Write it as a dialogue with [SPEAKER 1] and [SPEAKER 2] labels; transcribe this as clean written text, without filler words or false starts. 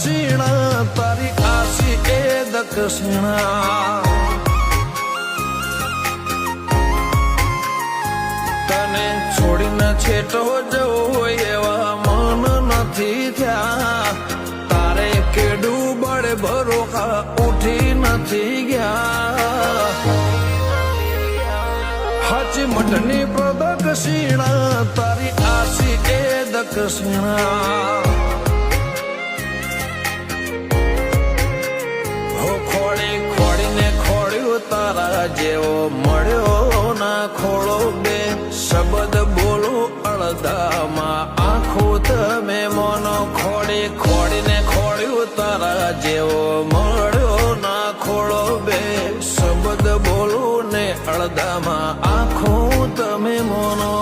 [SPEAKER 1] દક્ષિણા તારી આશી એ દક્ષિણા તને છોડીને છેટો જવો હોય એવા મન નથી થયા તારે કેડું બળે ભરોખા ઉઠી નથી ગયા હાચી મઠની પ્રદક્ષિણા તારી આશી એ દક્ષિણા હો ખોળી ખોળીને ખોળ્યું તારા જેવો મળ્યો ના ખોળો બે શબ્દ બોલો અડધામાં આખું તમે મોનો ખોડી ખોડીને ખોળ્યું તારા જેવો મળ્યો ના ખોળો બે શબ્દ બોલું ને અડધામાં આખું તમે મોનો